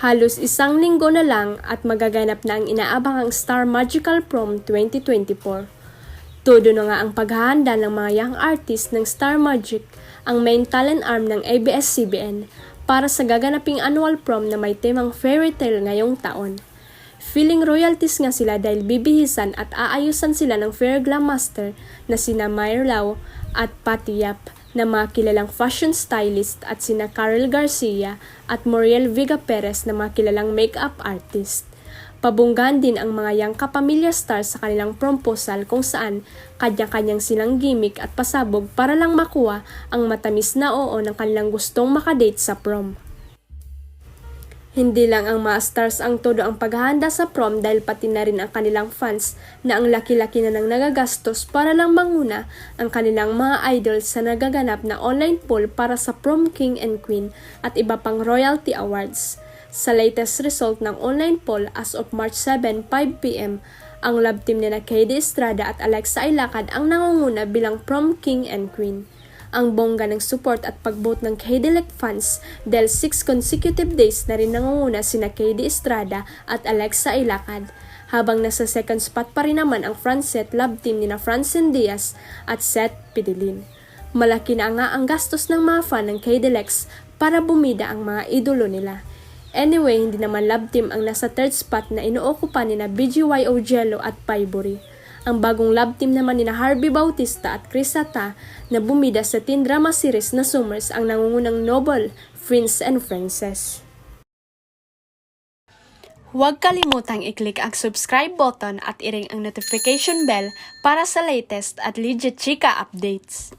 Halos isang linggo na lang at magaganap na ang inaabangang Star Magical Prom 2024. Todo na nga ang paghahanda ng mga young artist ng Star Magic, ang main talent arm ng ABS-CBN, para sa gaganaping annual prom na may temang fairy tale ngayong taon. Feeling royalties nga sila dahil bibihisan at aayusan sila ng fair glam master na sina Mayer Lau at Patty Yap, na mga kilalang fashion stylist, at sina Karel Garcia at Moriel Vega Perez na mga kilalang makeup artist. Pabunggan din ang mga young kapamilya stars sa kanilang proposal kung saan kanya-kanyang silang gimmick at pasabog para lang makuha ang matamis na oo ng kanilang gustong makadate sa prom. Hindi lang ang mga stars ang todo ang paghahanda sa prom dahil pati na rin ang kanilang fans na ang laki-laki na nang nagagastos para lang manguna ang kanilang mga idols sa nagaganap na online poll para sa Prom King and Queen at iba pang royalty awards. Sa latest result ng online poll as of March 7, 5 p.m., ang love team nina KD Estrada at Alexa Ilacad ang nangunguna bilang Prom King and Queen. Ang bongga ng support at pag-vote ng KD-elect fans dahil 6 consecutive days na rin nangunguna sina KD Estrada at Alexa Ilacad, habang nasa second spot pa rin naman ang Francet love team nina Francine Diaz at Seth Pidilin. Malaki na nga ang gastos ng mga fan ng KD-elects para bumida ang mga idolo nila. Anyway, hindi naman love team ang nasa third spot na inuokupa nina BGY Ojello at Paibury. Ang bagong love team naman nina Harvey Bautista at Chris Sata na bumida sa teen drama series na Summers ang nangungunang Noble, Prince and Princess. Huwag kalimutang i-click ang subscribe button at i-ring ang notification bell para sa latest at legit chika updates.